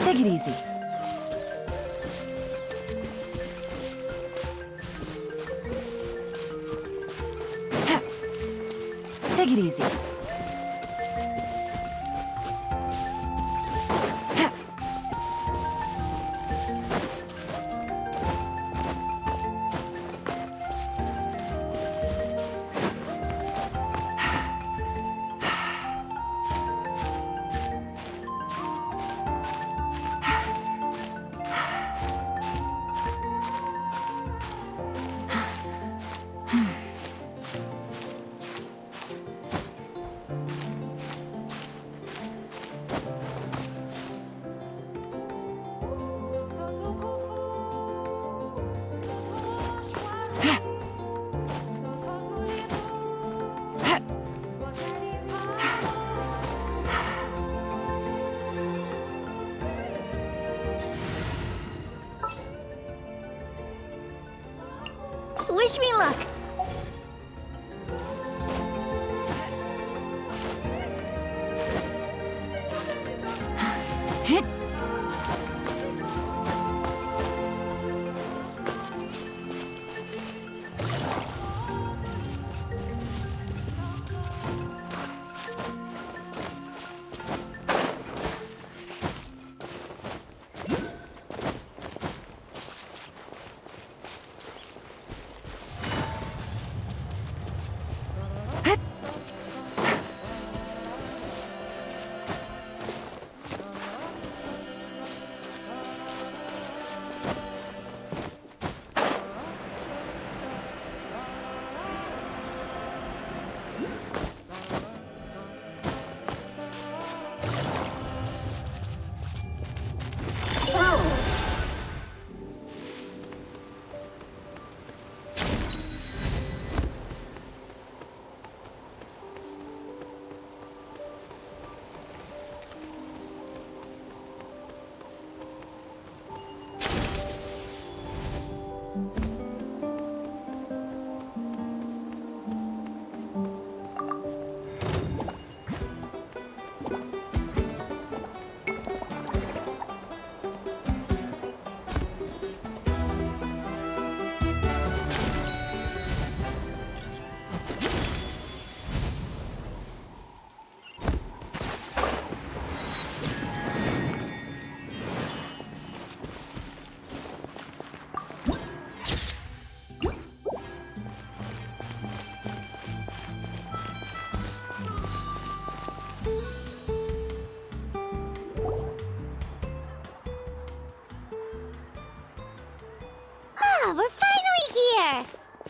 Take it easy. Take it easy. Wish me luck. Hit.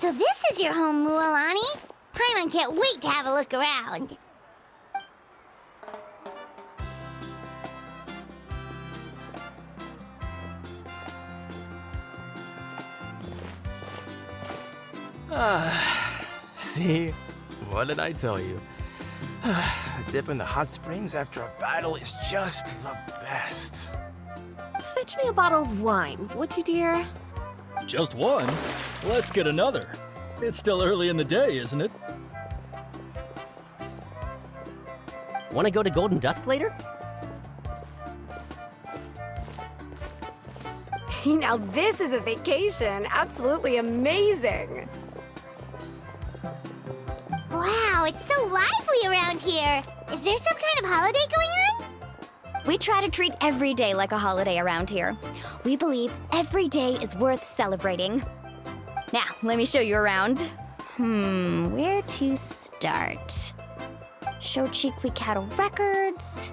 So this is your home, Mualani? Paimon can't wait to have a look around. See? What did I tell you? A dip in the hot springs after a battle is just the best. Fetch me a bottle of wine, would you, dear? Just one? Let's get another. It's still early in the day, isn't it? Want to go to Golden Dusk later? Now this is a vacation. Absolutely amazing. Wow, it's so lively around here. Is there some kind of holiday going on? We try to treat every day like a holiday around here. We believe every day is worth celebrating. Now, let me show you around. Where to start? Shochiqui Cattle Records,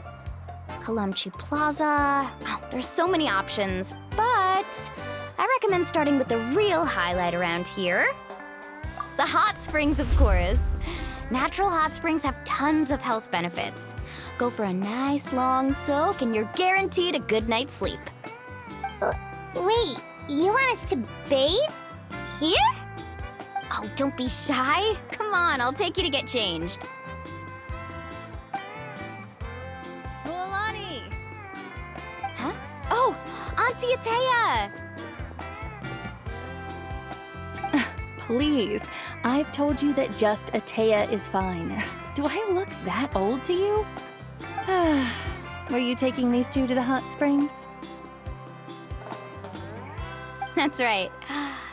Kalamchi Plaza. Oh, there's so many options, but I recommend starting with the real highlight around here. The hot springs, of course. Natural hot springs have tons of health benefits. Go for a nice long soak and you're guaranteed a good night's sleep. Wait, you want us to bathe? Here? Oh, don't be shy. Come on, I'll take you to get changed. Mualani! Huh? Oh, Auntie Atea! Please, I've told you that just Atea is fine. Do I look that old to you? Were you taking these two to the hot springs? That's right.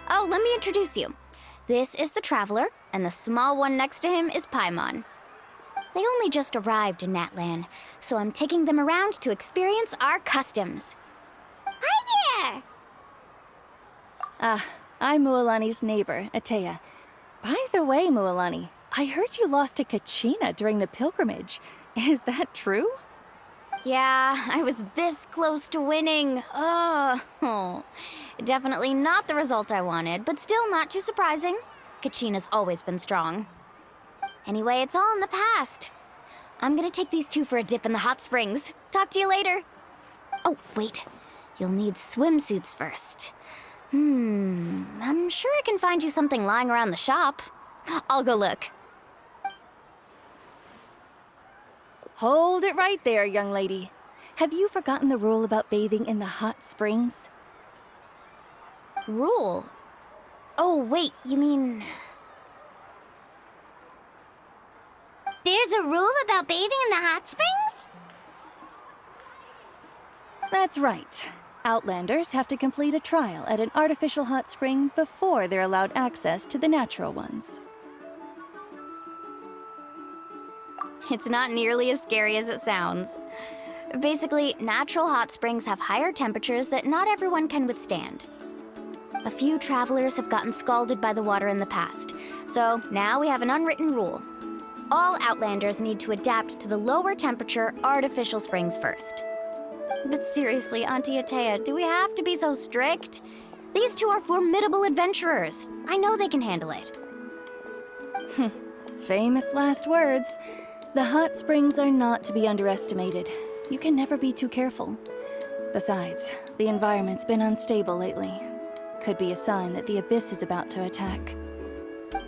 Oh, let me introduce you. This is the Traveler, and the small one next to him is Paimon. They only just arrived in Natlan, so I'm taking them around to experience our customs. Hi there! I'm Mualani's neighbor, Atea. By the way, Mualani, I heard you lost to Kachina during the pilgrimage. Is that true? Yeah, I was this close to winning. Oh, definitely not the result I wanted, but still not too surprising. Kachina's always been strong. Anyway, it's all in the past. I'm gonna take these two for a dip in the hot springs. Talk to you later. Oh, wait. You'll need swimsuits first. I'm sure I can find you something lying around the shop. I'll go look. Hold it right there, young lady. Have you forgotten the rule about bathing in the hot springs? Rule? Oh, wait, you mean... There's a rule about bathing in the hot springs? That's right. Outlanders have to complete a trial at an artificial hot spring before they're allowed access to the natural ones. It's not nearly as scary as it sounds. Basically, natural hot springs have higher temperatures that not everyone can withstand. A few travelers have gotten scalded by the water in the past, so now we have an unwritten rule. All Outlanders need to adapt to the lower temperature artificial springs first. But seriously, Auntie Atea, do we have to be so strict? These two are formidable adventurers. I know they can handle it. Famous last words. The hot springs are not to be underestimated. You can never be too careful. Besides, the environment's been unstable lately. Could be a sign that the abyss is about to attack.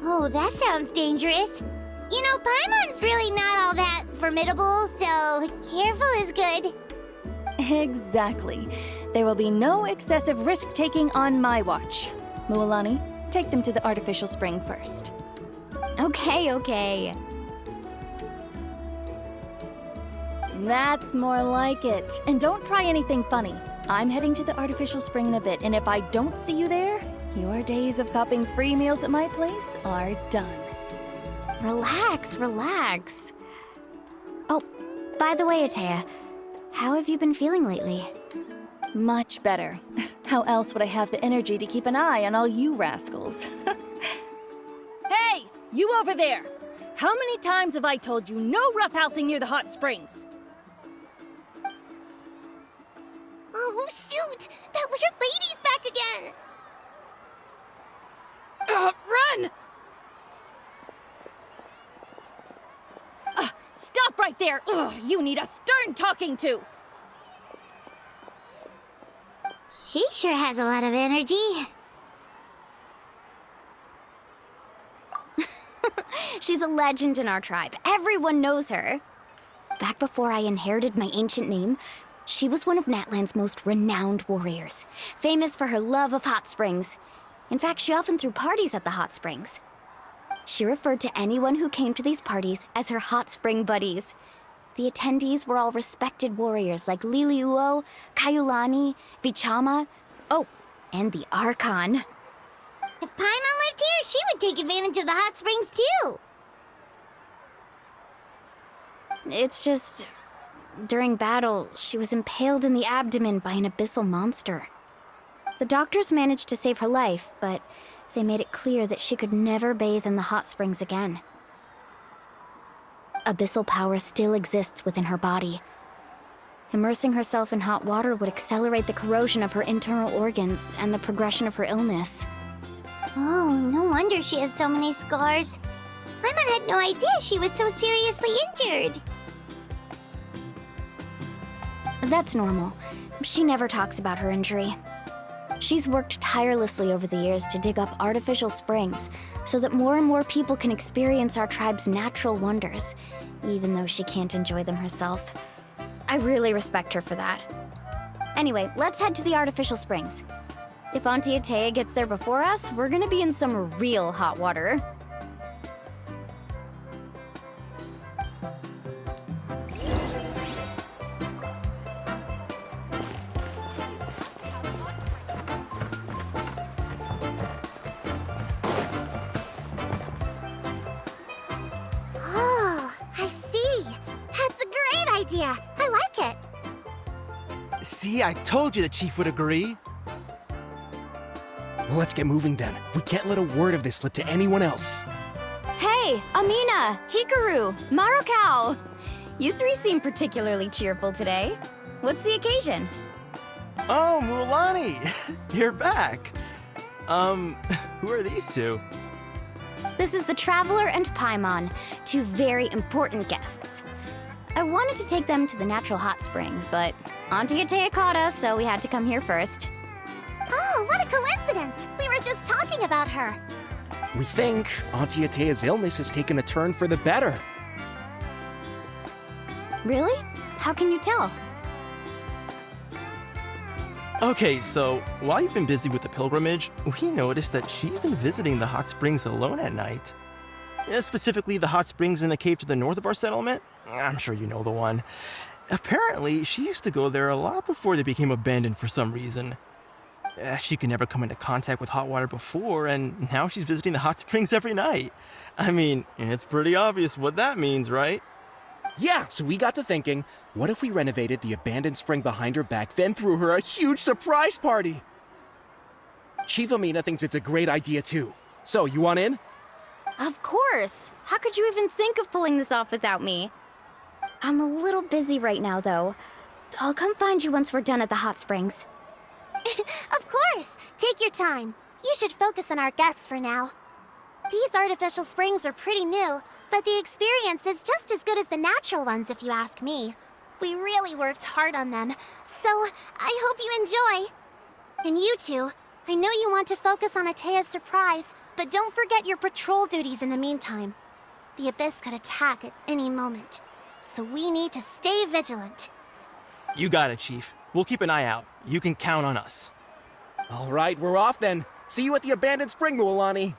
Oh, that sounds dangerous. You know, Paimon's really not all that formidable, so careful is good. Exactly. There will be no excessive risk-taking on my watch. Mualani, take them to the artificial spring first. Okay. That's more like it. And don't try anything funny. I'm heading to the artificial spring in a bit, and if I don't see you there, your days of copping free meals at my place are done. Relax. Oh, by the way, Atea, how have you been feeling lately? Much better. How else would I have the energy to keep an eye on all you rascals? Hey! You over there! How many times have I told you no roughhousing near the hot springs? Oh, shoot! That weird lady's back again! Run! Stop right there! Ugh, you need a stern talking to! She sure has a lot of energy. She's a legend in our tribe. Everyone knows her. Back before I inherited my ancient name, she was one of Natlan's most renowned warriors, famous for her love of hot springs. In fact, she often threw parties at the hot springs. She referred to anyone who came to these parties as her hot spring buddies. The attendees were all respected warriors like Liliuo, Kayulani, Vichama, oh, and the Archon. If Paimon lived here, she would take advantage of the hot springs too. It's just, during battle, she was impaled in the abdomen by an abyssal monster. The doctors managed to save her life, but they made it clear that she could never bathe in the hot springs again. Abyssal power still exists within her body. Immersing herself in hot water would accelerate the corrosion of her internal organs and the progression of her illness. Oh, no wonder she has so many scars. Paimon had no idea she was so seriously injured. That's normal. She never talks about her injury. She's worked tirelessly over the years to dig up artificial springs so that more and more people can experience our tribe's natural wonders, even though she can't enjoy them herself. I really respect her for that. Anyway, let's head to the artificial springs. If Auntie Atea gets there before us, we're gonna be in some real hot water. Oh, I see. That's a great idea. I like it. See, I told you the chief would agree. Well, let's get moving then. We can't let a word of this slip to anyone else. Hey, Amina, Hikaru, Marukao! You three seem particularly cheerful today. What's the occasion? Oh, Mualani! You're back. Who are these two? This is the Traveler and Paimon, two very important guests. I wanted to take them to the natural hot spring, but Auntie Atea caught us, so we had to come here first. Oh, what a coincidence! We were just talking about her. We think Auntie Atea's illness has taken a turn for the better. Really? How can you tell? Okay, so while you've been busy with the pilgrimage, we noticed that she's been visiting the hot springs alone at night. Specifically, the hot springs in the cave to the north of our settlement. I'm sure you know the one. Apparently, she used to go there a lot before they became abandoned for some reason. She could never come into contact with hot water before, and now she's visiting the hot springs every night. I mean, it's pretty obvious what that means, right? Yeah, so we got to thinking, what if we renovated the abandoned spring behind her back, then threw her a huge surprise party? Chief Amina thinks it's a great idea too. So, you want in? Of course! How could you even think of pulling this off without me? I'm a little busy right now, though. I'll come find you once we're done at the hot springs. Of course! Take your time. You should focus on our guests for now. These artificial springs are pretty new, but the experience is just as good as the natural ones if you ask me. We really worked hard on them, so I hope you enjoy. And you two, I know you want to focus on Atea's surprise, but don't forget your patrol duties in the meantime. The Abyss could attack at any moment, so we need to stay vigilant. You got it, Chief. We'll keep an eye out. You can count on us. All right, we're off then. See you at the abandoned spring, Mualani.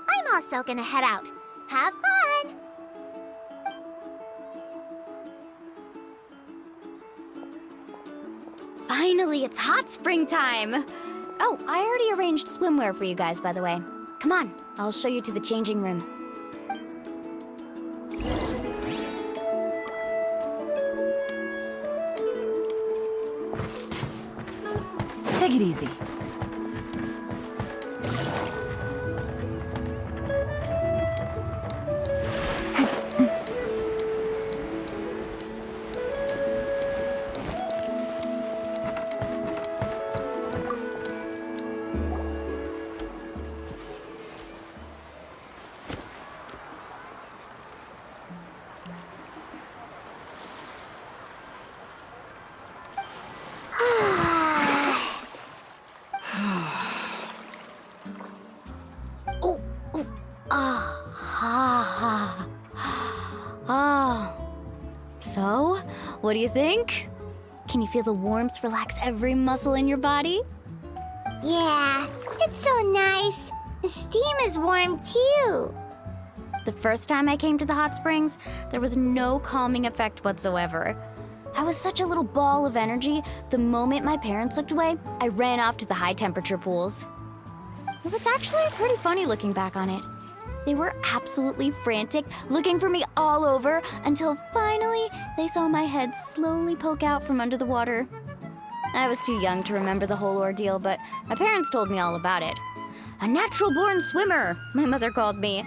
I'm also gonna head out. Have fun! Finally, it's hot spring time! Oh, I already arranged swimwear for you guys, by the way. Come on, I'll show you to the changing room. Take it easy. Oh. So, what do you think? Can you feel the warmth relax every muscle in your body? Yeah, it's so nice. The steam is warm too. The first time I came to the hot springs, there was no calming effect whatsoever. I was such a little ball of energy, the moment my parents looked away, I ran off to the high temperature pools. It was actually pretty funny looking back on it. They were absolutely frantic, looking for me all over, until finally they saw my head slowly poke out from under the water. I was too young to remember the whole ordeal, but my parents told me all about it. A natural-born swimmer, my mother called me.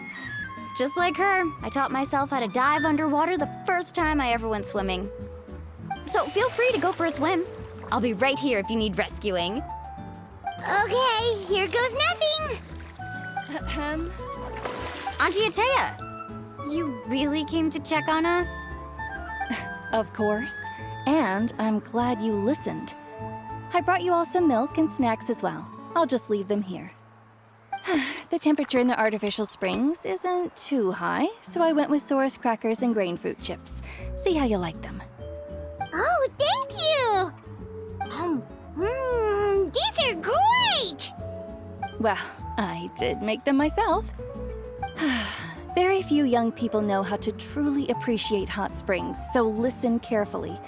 Just like her, I taught myself how to dive underwater the first time I ever went swimming. So feel free to go for a swim. I'll be right here if you need rescuing. Okay, here goes nothing. Auntie Atea, you really came to check on us? Of course. And I'm glad you listened. I brought you all some milk and snacks as well. I'll just leave them here. The temperature in the artificial springs isn't too high, so I went with Saurus crackers and grain fruit chips. See how you like them. Oh, thank you. These are great. Well, I did make them myself. Very few young people know how to truly appreciate hot springs, so listen carefully.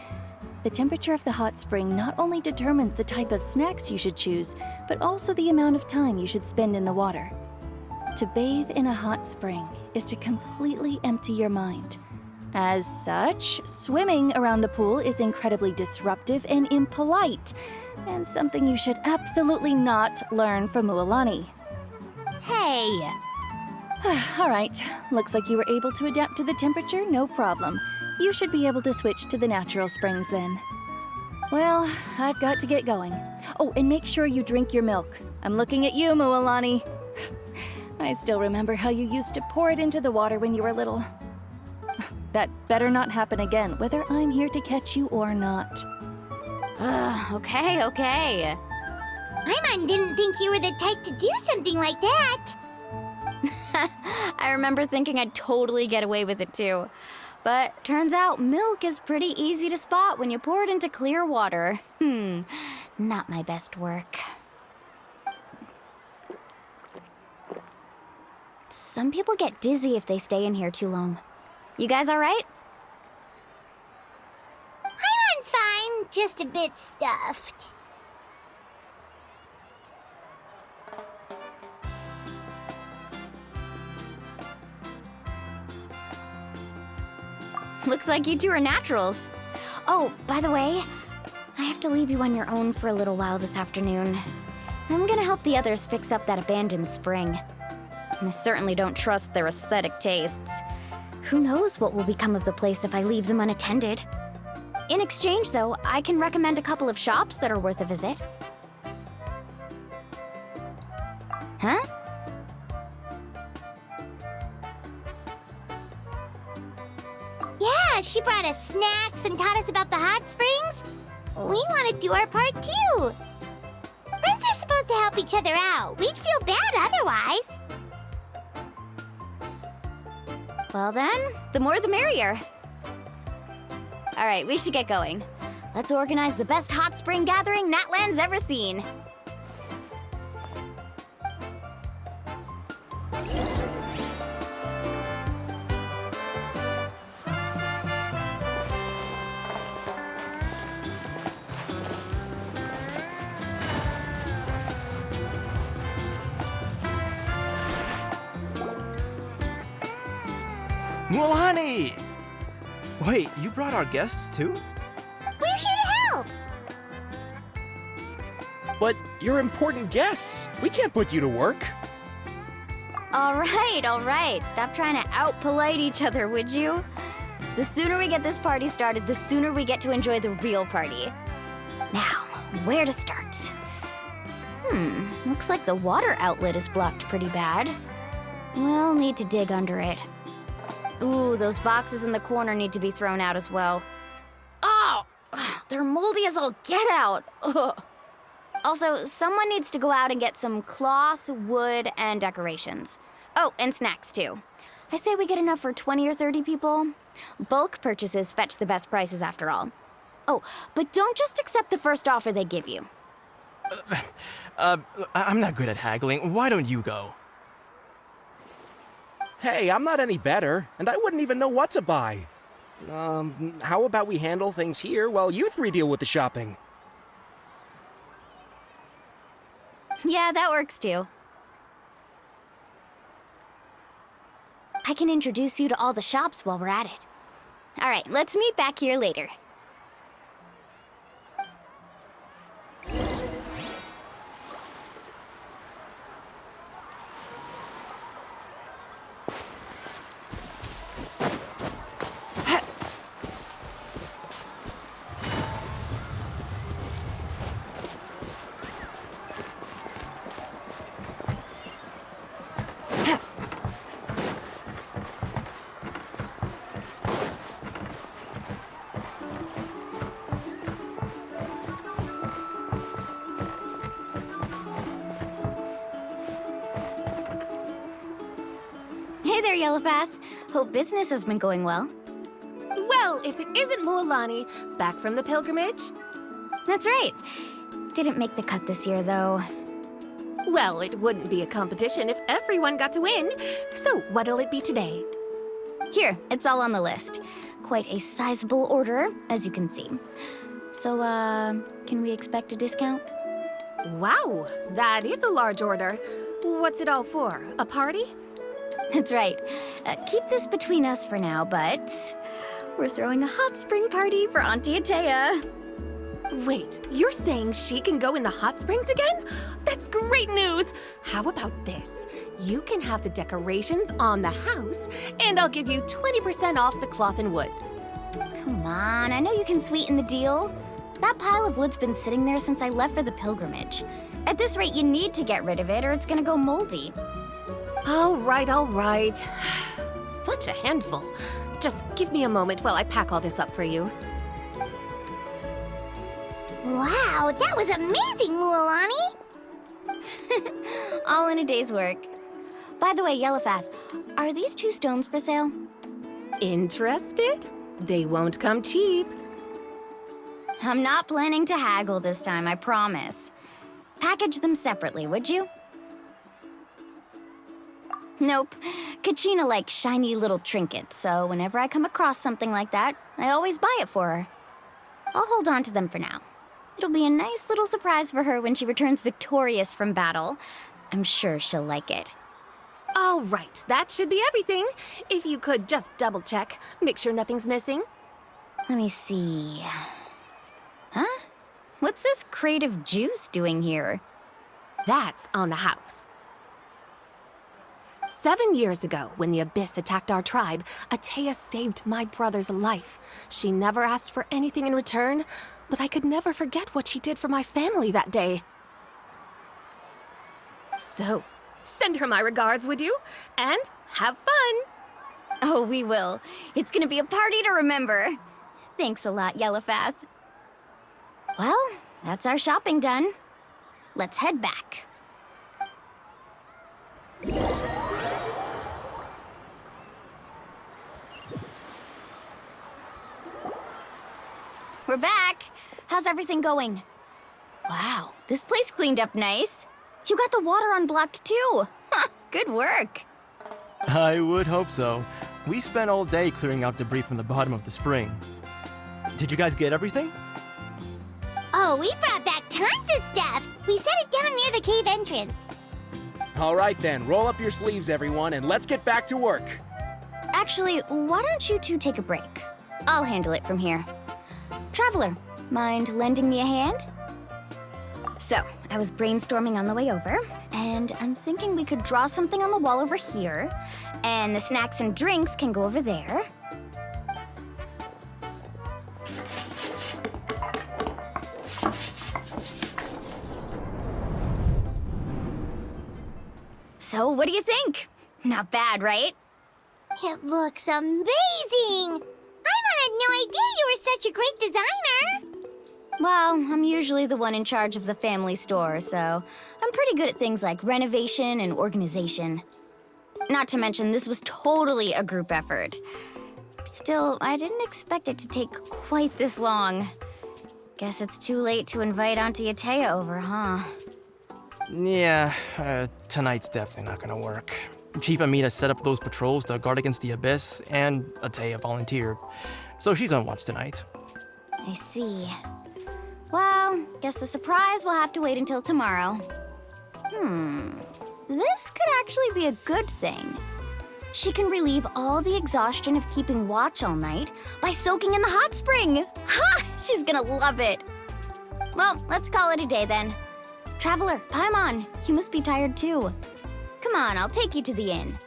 The temperature of the hot spring not only determines the type of snacks you should choose, but also the amount of time you should spend in the water. To bathe in a hot spring is to completely empty your mind. As such, swimming around the pool is incredibly disruptive and impolite, and something you should absolutely not learn from Mualani. Hey! All right, looks like you were able to adapt to the temperature, no problem. You should be able to switch to the natural springs then. Well, I've got to get going. Oh, and make sure you drink your milk. I'm looking at you, Mualani. I still remember how you used to pour it into the water when you were little. That better not happen again, whether I'm here to catch you or not. Okay. Paimon didn't think you were the type to do something like that. I remember thinking I'd totally get away with it too. But turns out milk is pretty easy to spot when you pour it into clear water. Not my best work. Some people get dizzy if they stay in here too long. You guys all right? Paimon's fine, just a bit stuffed. Looks like you two are naturals. Oh, by the way, I have to leave you on your own for a little while this afternoon. I'm gonna help the others fix up that abandoned spring. I certainly don't trust their aesthetic tastes. Who knows what will become of the place if I leave them unattended? In exchange, though, I can recommend a couple of shops that are worth a visit. Huh? Yeah, she brought us snacks and taught us about the hot springs. We want to do our part too. Friends are supposed to help each other out. We'd feel bad otherwise. Well then, the more the merrier. All right, we should get going. Let's organize the best hot spring gathering Natland's ever seen. Mualani! Wait, you brought our guests too? We're here to help. But you're important guests. We can't put you to work. All right. Stop trying to out-polite each other, would you? The sooner we get this party started, the sooner we get to enjoy the real party. Now, where to start? Looks like the water outlet is blocked pretty bad. We'll need to dig under it. Ooh, those boxes in the corner need to be thrown out as well. Oh! They're moldy as all get out! Ugh. Also, someone needs to go out and get some cloth, wood, and decorations. Oh, and snacks too. I say we get enough for 20 or 30 people. Bulk purchases fetch the best prices after all. Oh, but don't just accept the first offer they give you. I'm not good at haggling. Why don't you go? Hey, I'm not any better, and I wouldn't even know what to buy. How about we handle things here while you three deal with the shopping? Yeah, that works too. I can introduce you to all the shops while we're at it. All right, let's meet back here later. Hey there, Yellowpath. Hope business has been going well. Well, if it isn't Mualani, back from the pilgrimage? That's right. Didn't make the cut this year, though. Well, it wouldn't be a competition if everyone got to win. So what'll it be today? Here, it's all on the list. Quite a sizable order, as you can see. So, can we expect a discount? Wow, that is a large order. What's it all for? A party? That's right. Keep this between us for now, but we're throwing a hot spring party for Auntie Atea. Wait, you're saying she can go in the hot springs again? That's great news! How about this? You can have the decorations on the house, and I'll give you 20% off the cloth and wood. Come on, I know you can sweeten the deal. That pile of wood's been sitting there since I left for the pilgrimage. At this rate, you need to get rid of it or it's gonna go moldy. All right, all right. Such a handful. Just give me a moment while I pack all this up for you. Wow, that was amazing, Mualani! All in a day's work. By the way, Yellowpath, are these 2 stones for sale? Interested? They won't come cheap. I'm not planning to haggle this time, I promise. Package them separately, would you? Nope. Kachina likes shiny little trinkets, so whenever I come across something like that, I always buy it for her. I'll hold on to them for now. It'll be a nice little surprise for her when she returns victorious from battle. I'm sure she'll like it. All right, that should be everything. If you could just double check, make sure nothing's missing. Let me see. Huh? What's this crate of juice doing here? That's on the house. 7 years ago, when the Abyss attacked our tribe, Atea saved my brother's life. She never asked for anything in return, but I could never forget what she did for my family that day. So, send her my regards, would you? And have fun! Oh, we will. It's gonna be a party to remember. Thanks a lot, Yellowpath. Well, that's our shopping done. Let's head back. We're back. How's everything going? Wow, this place cleaned up nice. You got the water unblocked too. Good work. I would hope so. We spent all day clearing out debris from the bottom of the spring. Did you guys get everything? Oh, we brought back tons of stuff! We set it down near the cave entrance. All right then, roll up your sleeves, everyone, and let's get back to work. Actually, why don't you two take a break? I'll handle it from here. Traveler, mind lending me a hand? So, I was brainstorming on the way over, and I'm thinking we could draw something on the wall over here, and the snacks and drinks can go over there. So, what do you think? Not bad, right? It looks amazing! Paimon had no idea you were such a great designer! Well, I'm usually the one in charge of the family store, so I'm pretty good at things like renovation and organization. Not to mention, this was totally a group effort. Still, I didn't expect it to take quite this long. Guess it's too late to invite Auntie Atea over, huh? Yeah, tonight's definitely not gonna work. Chief Amina set up those patrols to guard against the Abyss, and Atea volunteered. So she's on watch tonight. I see. Well, guess the surprise will have to wait until tomorrow. This could actually be a good thing. She can relieve all the exhaustion of keeping watch all night by soaking in the hot spring. Ha! She's gonna love it. Well, let's call it a day then. Traveler, Paimon, you must be tired too. Come on, I'll take you to the inn.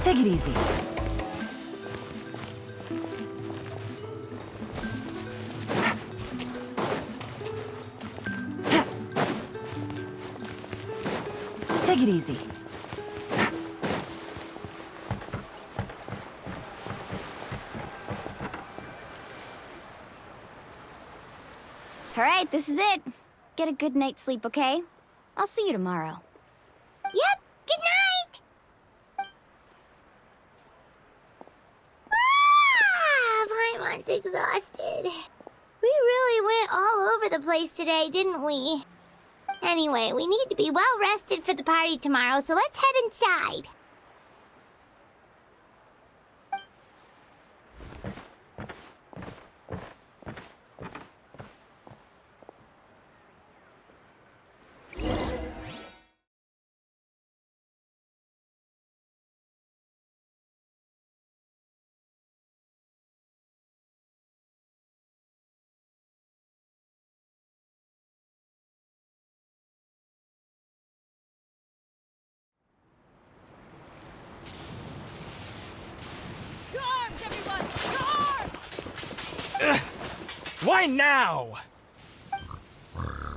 Take it easy. Take it easy. All right, this is it. Get a good night's sleep, okay? I'll see you tomorrow. Yep, good night! Paimon's exhausted. We really went all over the place today, didn't we? Anyway, we need to be well rested for the party tomorrow, so let's head inside. Why now? Huh?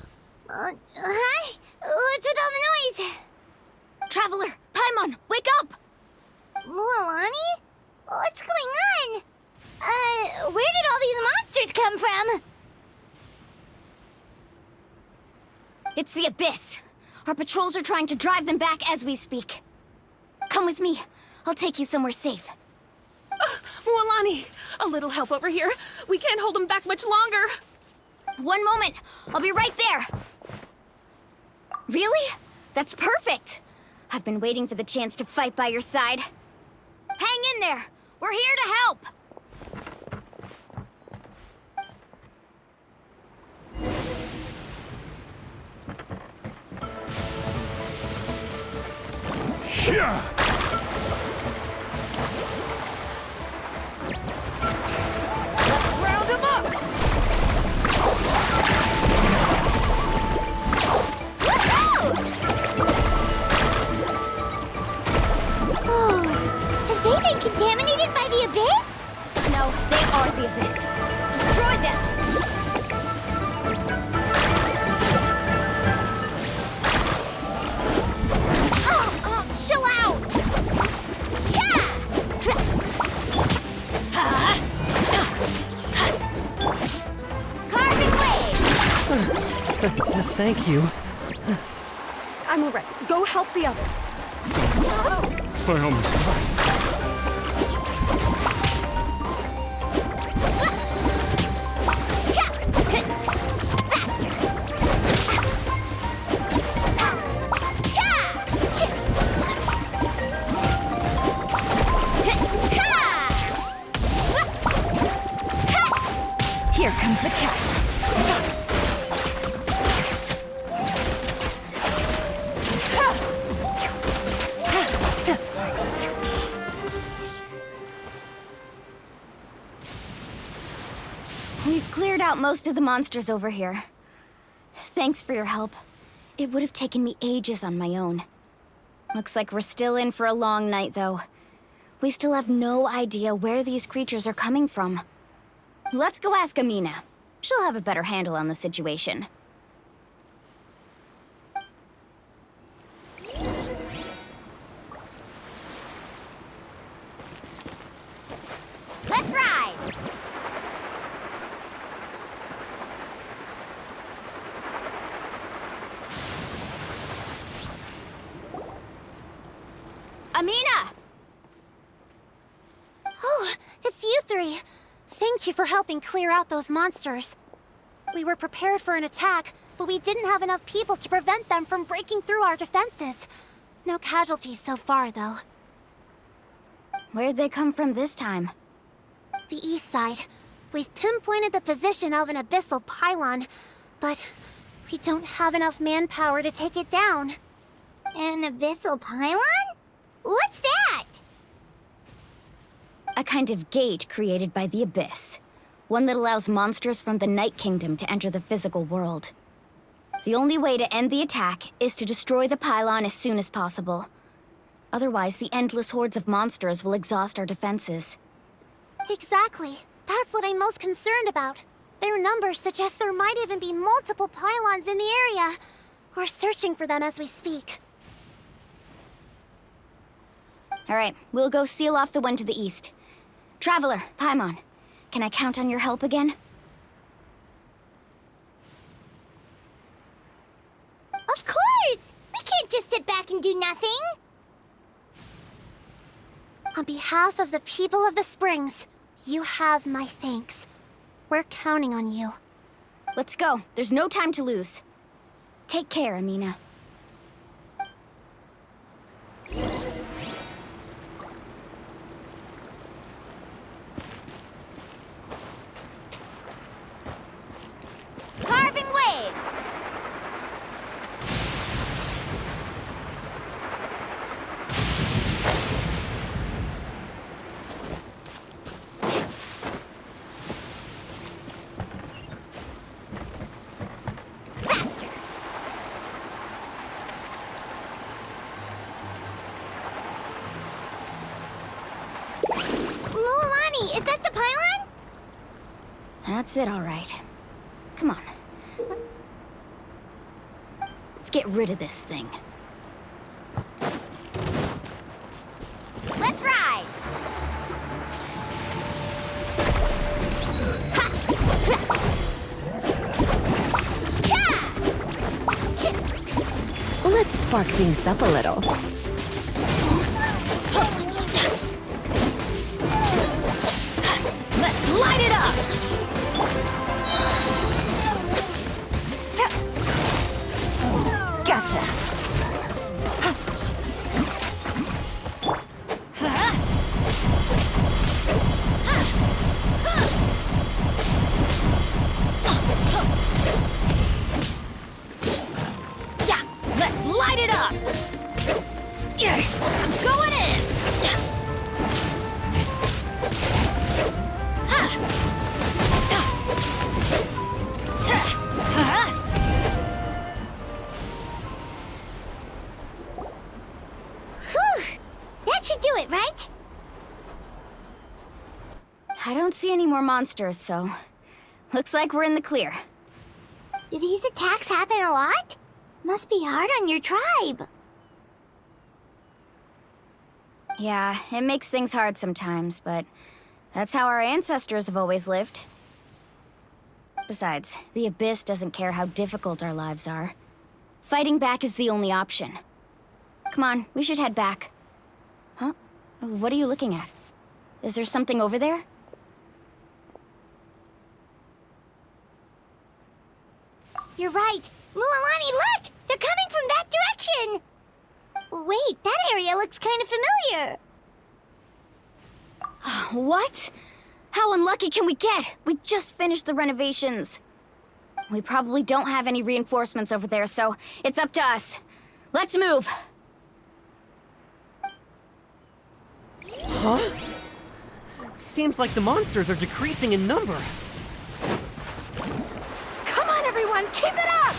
What's with all the noise? Traveler, Paimon, wake up! Mualani? What's going on? Where did all these monsters come from? It's the Abyss. Our patrols are trying to drive them back as we speak. Come with me. I'll take you somewhere safe. Mualani, a little help over here. We can't hold them back much longer. One moment. I'll be right there. Really? That's perfect. I've been waiting for the chance to fight by your side. Hang in there. We're here to help. Yeah. Round them up! Oh, have they been contaminated by the Abyss? No, they are the Abyss. Destroy them! Chill out! Carving blade! Thank you. I'm alright. Go help the others. My arm is fine. Here comes the catch. out most of the monsters over here. Thanks for your help. It would have taken me ages on my own. Looks like we're still in for a long night, though. We still have no idea where these creatures are coming from. Let's go ask Amina. She'll have a better handle on the situation. Let's ride! Amina! Oh, it's you three. Thank you for helping clear out those monsters. We were prepared for an attack, but we didn't have enough people to prevent them from breaking through our defenses. No casualties so far, though. Where'd they come from this time? The east side. We've pinpointed the position of an abyssal pylon, but we don't have enough manpower to take it down. An abyssal pylon? What's that? A kind of gate created by the Abyss. One that allows monsters from the Night Kingdom to enter the physical world. The only way to end the attack is to destroy the pylon as soon as possible. Otherwise, the endless hordes of monsters will exhaust our defenses. Exactly. That's what I'm most concerned about. Their numbers suggest there might even be multiple pylons in the area. We're searching for them as we speak. Alright, we'll go seal off the one to the east. Traveler, Paimon, can I count on your help again? Of course! We can't just sit back and do nothing! On behalf of the people of the Springs, you have my thanks. We're counting on you. Let's go. There's no time to lose. Take care, Amina. Carving waves! Faster! Mualani, is that the pylon? That's it, all right. Come on. Let's get rid of this thing. Let's ride! Let's spark things up a little. Let's light it up! Gotcha. Yeah, let's light it up! Yeah, I'm going in! Whew! That should do it, right? I don't see any more monsters, so... Looks like we're in the clear. Do these attacks happen a lot? Must be hard on your tribe. Yeah, it makes things hard sometimes, but... That's how our ancestors have always lived. Besides, the Abyss doesn't care how difficult our lives are. Fighting back is the only option. Come on, we should head back. Huh? What are you looking at? Is there something over there? You're right. Mualani, look! They're coming from that direction! Wait, that area looks kind of familiar. What? How unlucky can we get? We just finished the renovations. We probably don't have any reinforcements over there, so it's up to us. Let's move! Huh? Seems like the monsters are decreasing in number. everyone! Keep it up!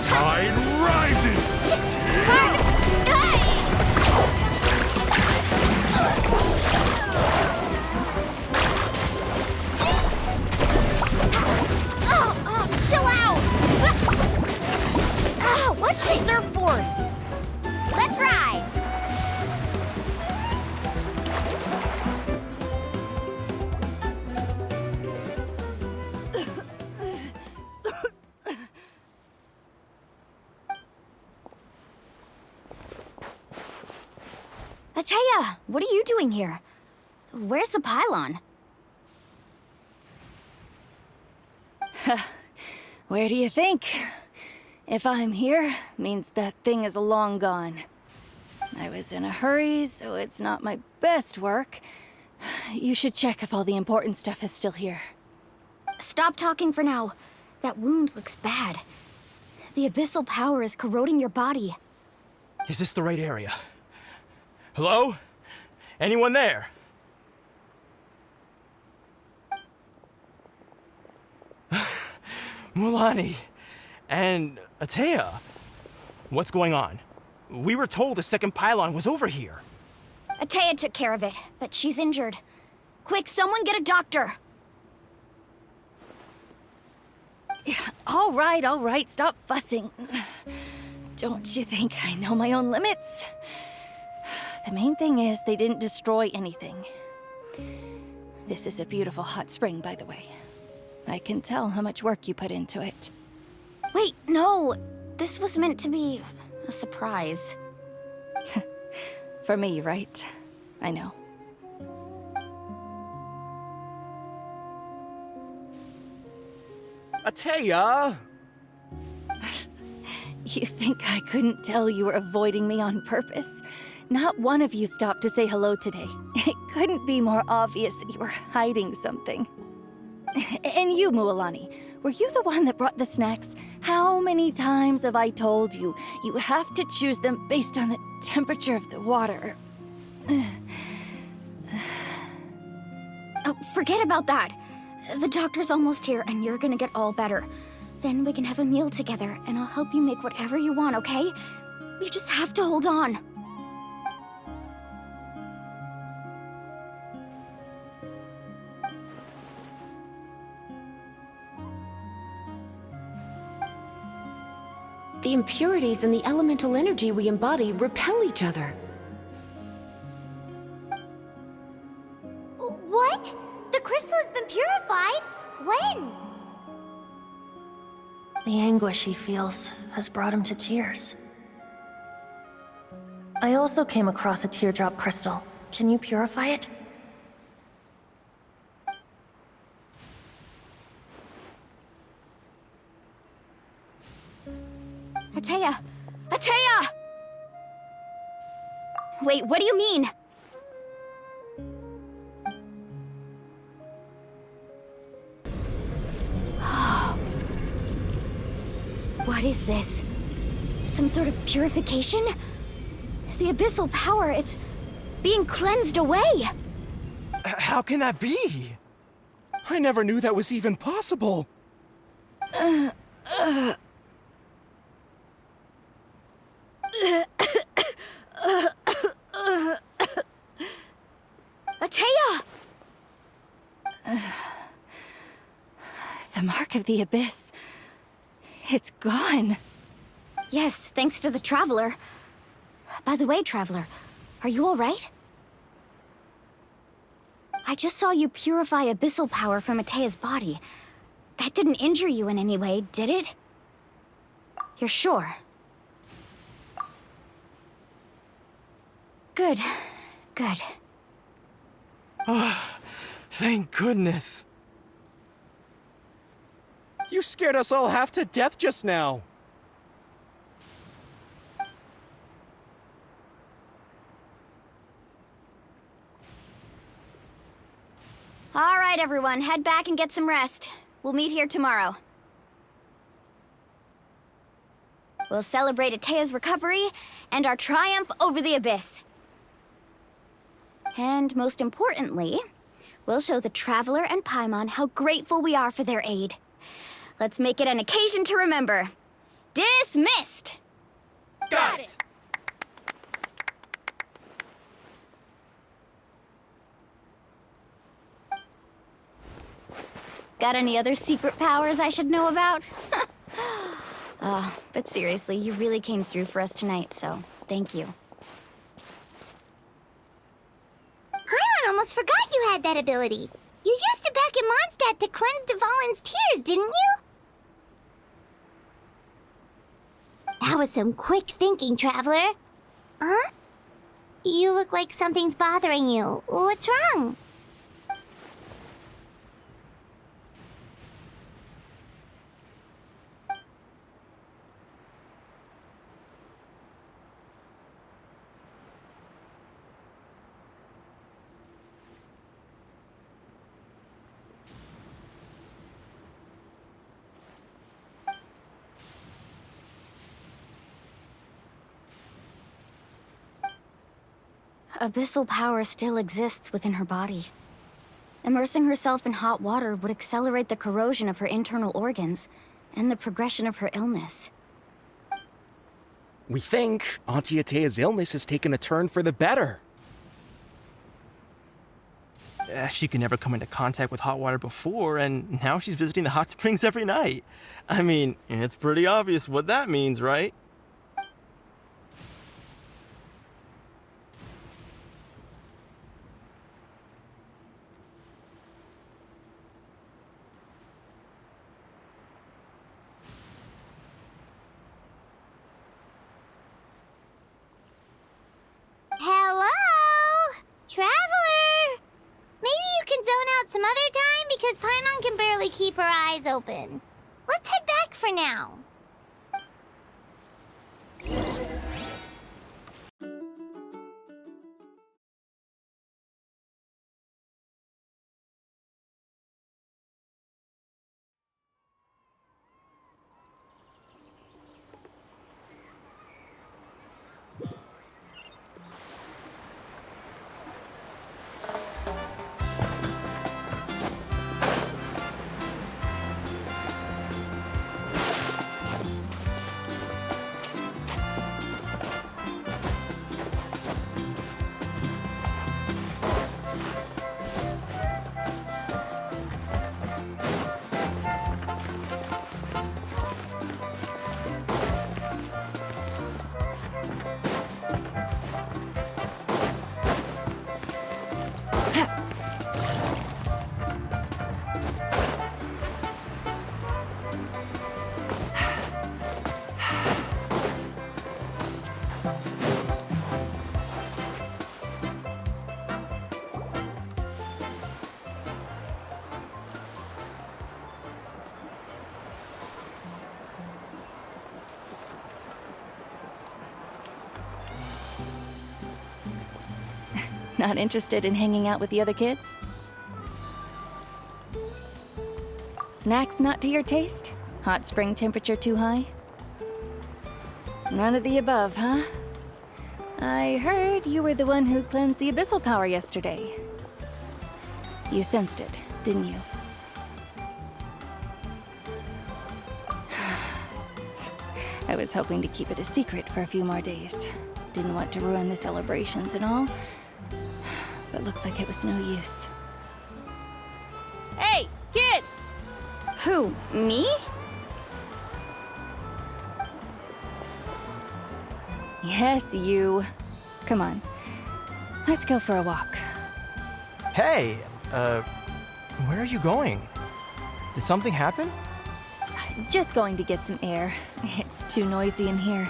Tide rises! Chill out! Watch the surfboard! Let's ride! Ataya, what are you doing here? Where's the pylon? Where do you think? If I'm here, means that thing is long gone. I was in a hurry, so it's not my best work. You should check if all the important stuff is still here. Stop talking for now. That wound looks bad. The abyssal power is corroding your body. Is this the right area? Hello? Anyone there? Mualani and Ataya. What's going on? We were told the second pylon was over here. Ataya took care of it, but she's injured. Quick, someone get a doctor! All right, stop fussing. Don't you think I know my own limits? The main thing is they didn't destroy anything. This is a beautiful hot spring, by the way. I can tell how much work you put into it. Wait, no! This was meant to be a surprise. For me, right? I know. Ataya! You think I couldn't tell you were avoiding me on purpose? Not one of you stopped to say hello today. It couldn't be more obvious that you were hiding something. And you, Mualani, were you the one that brought the snacks? How many times have I told you, you have to choose them based on the temperature of the water? Oh, forget about that. The doctor's almost here, and you're gonna get all better. Then we can have a meal together, and I'll help you make whatever you want, okay? You just have to hold on. The impurities and the elemental energy we embody repel each other. What? The crystal has been purified? When? The anguish he feels has brought him to tears. I also came across a teardrop crystal. Can you purify it? Ataya! Ataya! Wait, what do you mean? What is this? Some sort of purification? The abyssal power, it's being cleansed away! How can that be? I never knew that was even possible. Ataya! The mark of the abyss. It's gone. Yes, thanks to the Traveler. By the way, Traveler, are you alright? I just saw you purify abyssal power from Ataya's body. That didn't injure you in any way, did it? You're sure? Good. Good. Thank goodness. You scared us all half to death just now. All right, everyone, head back and get some rest. we'll meet here tomorrow. We'll celebrate Atea's recovery and our triumph over the Abyss. And most importantly, we'll show the Traveler and Paimon how grateful we are for their aid. Let's make it an occasion to remember. Dismissed! Got it! Got any other secret powers I should know about? But seriously, you really came through for us tonight, so thank you. Paimon almost forgot you had that ability. You used it back in Mondstadt to cleanse Dvalin's tears, didn't you? That was some quick thinking, Traveler. Huh? You look like something's bothering you. What's wrong? Abyssal power still exists within her body. Immersing herself in hot water would accelerate the corrosion of her internal organs and the progression of her illness. We think Auntie Atea's illness has taken a turn for the better. She could never come into contact with hot water before, and now she's visiting the hot springs every night. I mean, it's pretty obvious what that means, right? Hello? Traveler? Maybe you can zone out some other time because Paimon can barely keep her eyes open. Let's head back for now. Not interested in hanging out with the other kids? Snacks not to your taste? Hot spring temperature too high? None of the above, huh? I heard you were the one who cleansed the abyssal power yesterday. You sensed it, didn't you? I was hoping to keep it a secret for a few more days. Didn't want to ruin the celebrations and all. But looks like it was no use. Hey, kid! Who, me? Yes, you. Come on. Let's go for a walk. Hey, where are you going? Did something happen? Just going to get some air. It's too noisy in here.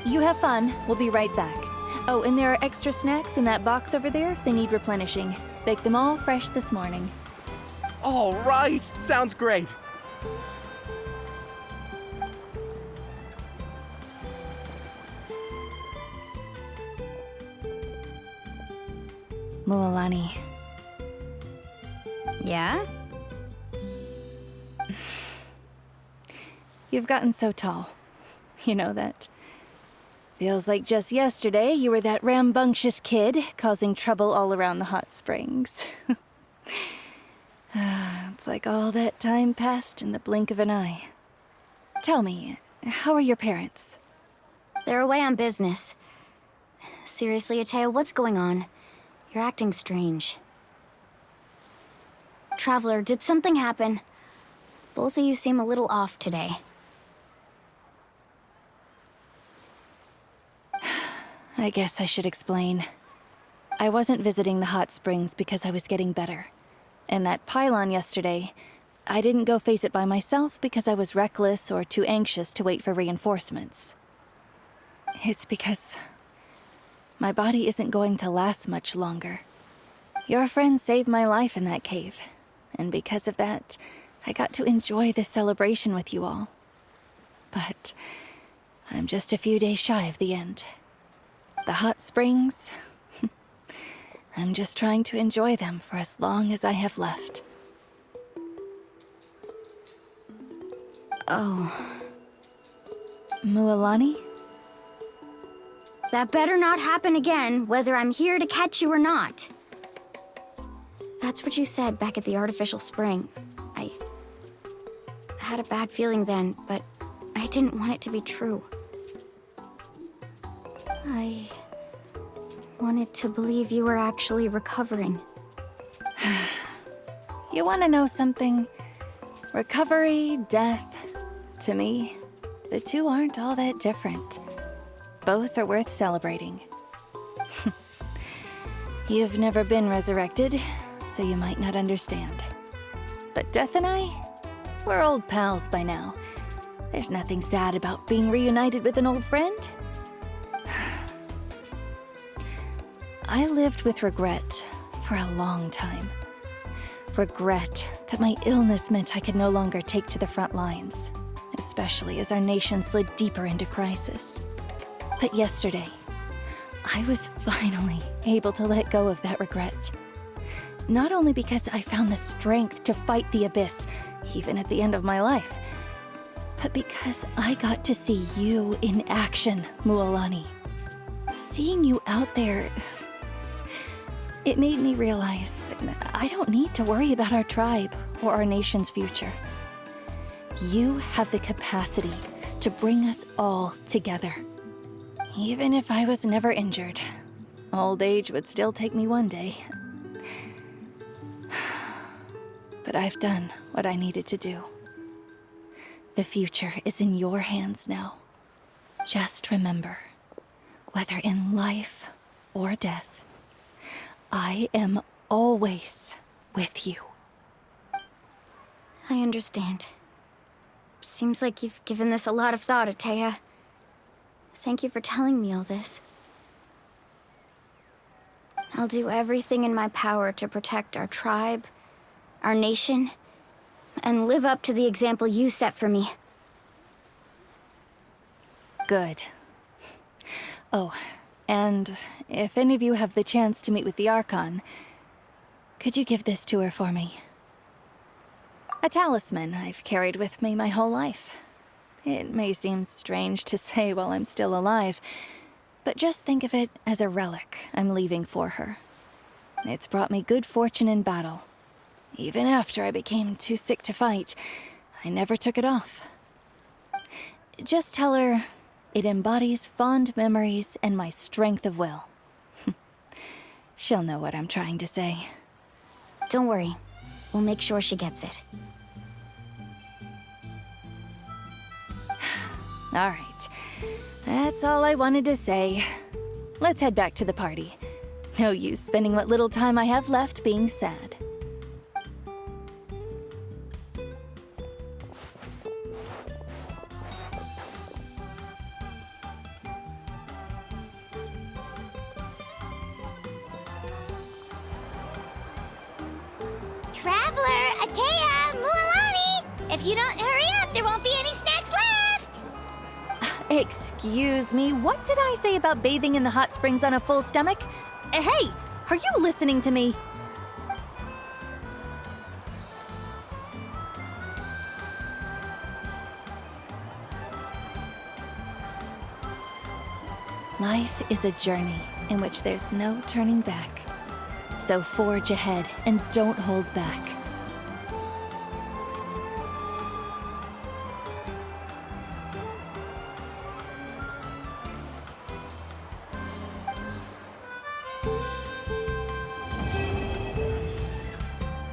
You have fun. We'll be right back. Oh, and there are extra snacks in that box over there if they need replenishing. Baked them all fresh this morning. All right, sounds great. Mualani. Yeah? You've gotten so tall. You know that. Feels like just yesterday you were that rambunctious kid causing trouble all around the hot springs. It's like all that time passed in the blink of an eye. Tell me, how are your parents? They're away on business. Seriously, Atea, what's going on? You're acting strange. Traveler, did something happen? Both of you seem a little off today. I guess I should explain. I wasn't visiting the hot springs because I was getting better. And that pylon yesterday, I didn't go face it by myself because I was reckless or too anxious to wait for reinforcements. It's because my body isn't going to last much longer. Your friend saved my life in that cave, and because of that, I got to enjoy this celebration with you all. But I'm just a few days shy of the end. The hot springs, I'm just trying to enjoy them for as long as I have left. Oh. Mualani? That better not happen again, whether I'm here to catch you or not. That's what you said back at the artificial spring. I had a bad feeling then, but I didn't want it to be true. I wanted to believe you were actually recovering. You want to know something? Recovery, death, to me, the two aren't all that different. Both are worth celebrating. You've never been resurrected, so you might not understand. But Death and I, we're old pals by now. There's nothing sad about being reunited with an old friend. I lived with regret for a long time. Regret that my illness meant I could no longer take to the front lines, especially as our nation slid deeper into crisis. But yesterday, I was finally able to let go of that regret. Not only because I found the strength to fight the abyss, even at the end of my life, but because I got to see you in action, Mualani. Seeing you out there, it made me realize that I don't need to worry about our tribe or our nation's future. You have the capacity to bring us all together. Even if I was never injured, old age would still take me one day. But I've done what I needed to do. The future is in your hands now. Just remember, whether in life or death, I am always with you. I understand. Seems like you've given this a lot of thought, Atea. Thank you for telling me all this. I'll do everything in my power to protect our tribe, our nation, and live up to the example you set for me. Good. Oh, and if any of you have the chance to meet with the Archon, could you give this to her for me? A talisman I've carried with me my whole life. It may seem strange to say while I'm still alive, but just think of it as a relic I'm leaving for her. It's brought me good fortune in battle. Even after I became too sick to fight, I never took it off. Just tell her it embodies fond memories and my strength of will. She'll know what I'm trying to say. Don't worry. We'll make sure she gets it. All right. That's all I wanted to say. Let's head back to the party. No use spending what little time I have left being sad. Traveler, Atea, Mualani! If you don't hurry up, there won't be any snacks left! Excuse me, what did I say about bathing in the hot springs on a full stomach? Hey, are you listening to me? Life is a journey in which there's no turning back. So forge ahead and don't hold back.